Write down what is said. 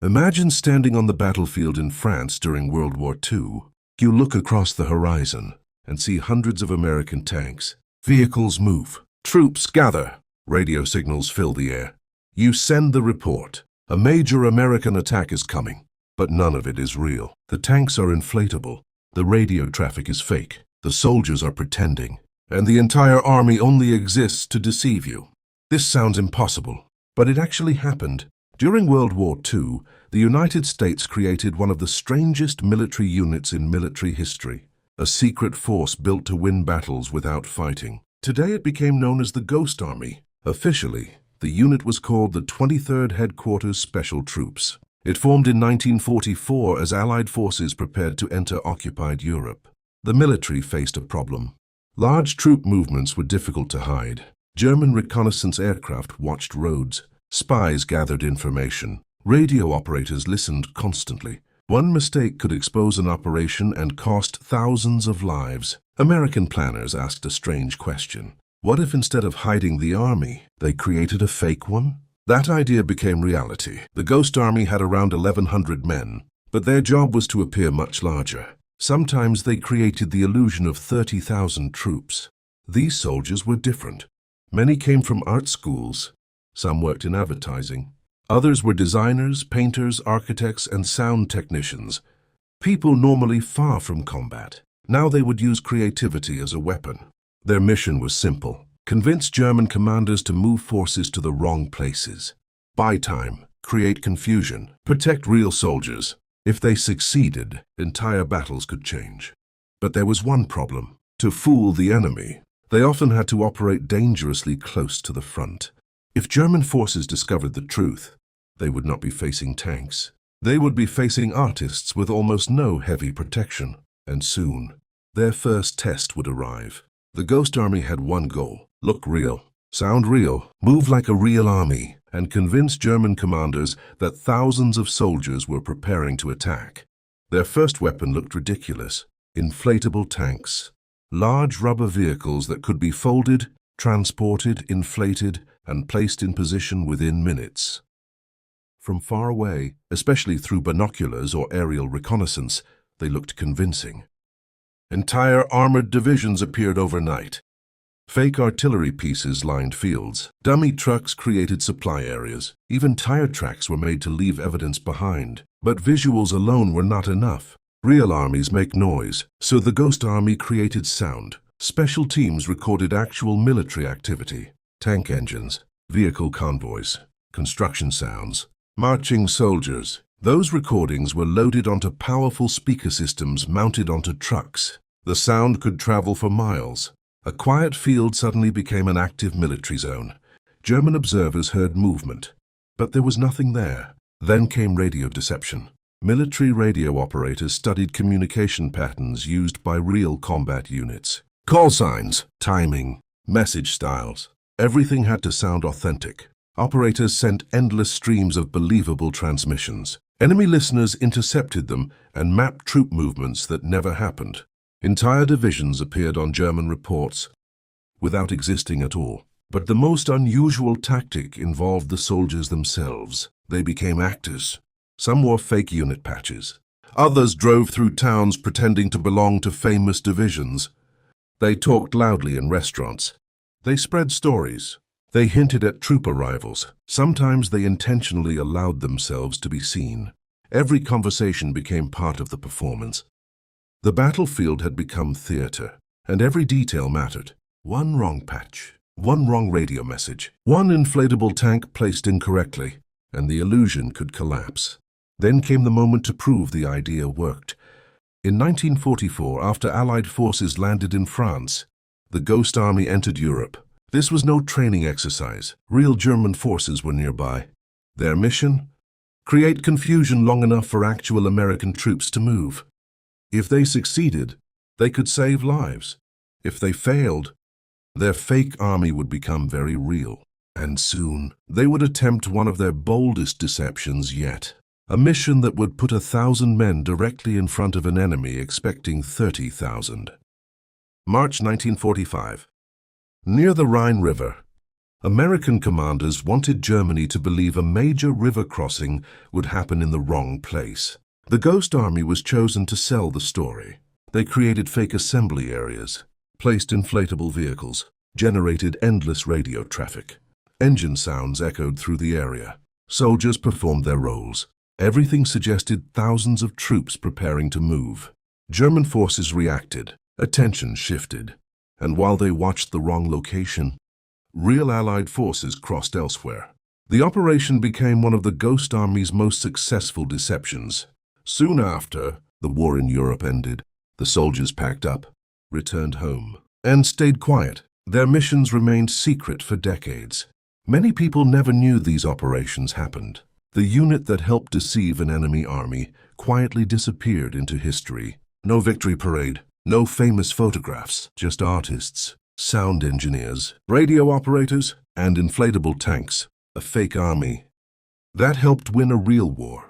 Imagine standing on the battlefield in France during World War II. You look across the horizon and see hundreds of American tanks. Vehicles move. Troops gather. Radio signals fill the air. You send the report. A major American attack is coming. But none of it is real. The tanks are inflatable. The radio traffic is fake. The soldiers are pretending. And the entire army only exists to deceive you. This sounds impossible, but it actually happened. During World War II, the United States created one of the strangest military units in military history, a secret force built to win battles without fighting. Today it became known as the Ghost Army. Officially, the unit was called the 23rd Headquarters Special Troops. It formed in 1944 as Allied forces prepared to enter occupied Europe. The military faced a problem. Large troop movements were difficult to hide. German reconnaissance aircraft watched roads. Spies gathered information. Radio operators listened constantly. One mistake could expose an operation and cost thousands of lives. American planners asked a strange question. What if instead of hiding the army, they created a fake one? That idea became reality. The Ghost Army had around 1,100 men, but their job was to appear much larger. Sometimes they created the illusion of 30,000 troops. These soldiers were different. Many came from art schools. Some worked in advertising. Others were designers, painters, architects, and sound technicians. People normally far from combat. Now they would use creativity as a weapon. Their mission was simple: convince German commanders to move forces to the wrong places. Buy time, create confusion, protect real soldiers. If they succeeded, entire battles could change. But there was one problem. To fool the enemy, they often had to operate dangerously close to the front. If German forces discovered the truth, they would not be facing tanks. They would be facing artists with almost no heavy protection. And soon, their first test would arrive. The Ghost Army had one goal: look real, sound real, move like a real army, and convince German commanders that thousands of soldiers were preparing to attack. Their first weapon looked ridiculous: inflatable tanks. Large rubber vehicles that could be folded, transported, inflated, and placed in position within minutes. From far away, especially through binoculars or aerial reconnaissance, they looked convincing. Entire armored divisions appeared overnight. Fake artillery pieces lined fields. Dummy trucks created supply areas. Even tire tracks were made to leave evidence behind. But visuals alone were not enough. Real armies make noise, so the Ghost Army created sound. Special teams recorded actual military activity: tank engines, vehicle convoys, construction sounds, marching soldiers. Those recordings were loaded onto powerful speaker systems mounted onto trucks. The sound could travel for miles. A quiet field suddenly became an active military zone. German observers heard movement, but there was nothing there. Then came radio deception. Military radio operators studied communication patterns used by real combat units. Call signs, timing, message styles. Everything had to sound authentic. Operators sent endless streams of believable transmissions. Enemy listeners intercepted them and mapped troop movements that never happened. Entire divisions appeared on German reports without existing at all. But the most unusual tactic involved the soldiers themselves. They became actors. Some wore fake unit patches. Others drove through towns pretending to belong to famous divisions. They talked loudly in restaurants. They spread stories. They hinted at troop arrivals. Sometimes they intentionally allowed themselves to be seen. Every conversation became part of the performance. The battlefield had become theater, and every detail mattered. One wrong patch, one wrong radio message, one inflatable tank placed incorrectly, and the illusion could collapse. Then came the moment to prove the idea worked. In 1944, after Allied forces landed in France, the Ghost Army entered Europe. This was no training exercise. Real German forces were nearby. Their mission? Create confusion long enough for actual American troops to move. If they succeeded, they could save lives. If they failed, their fake army would become very real. And soon, they would attempt one of their boldest deceptions yet. A mission that would put 1,000 men directly in front of an enemy expecting 30,000. March 1945. Near the Rhine River, American commanders wanted Germany to believe a major river crossing would happen in the wrong place. The Ghost Army was chosen to sell the story. They created fake assembly areas, placed inflatable vehicles, generated endless radio traffic. Engine sounds echoed through the area. Soldiers performed their roles. Everything suggested thousands of troops preparing to move. German forces reacted. Attention shifted. And while they watched the wrong location, real Allied forces crossed elsewhere. The operation became one of the Ghost Army's most successful deceptions. Soon after, the war in Europe ended. The soldiers packed up, returned home, and stayed quiet. Their missions remained secret for decades. Many people never knew these operations happened. The unit that helped deceive an enemy army quietly disappeared into history. No victory parade, no famous photographs, just artists, sound engineers, radio operators, and inflatable tanks. A fake army. That helped win a real war.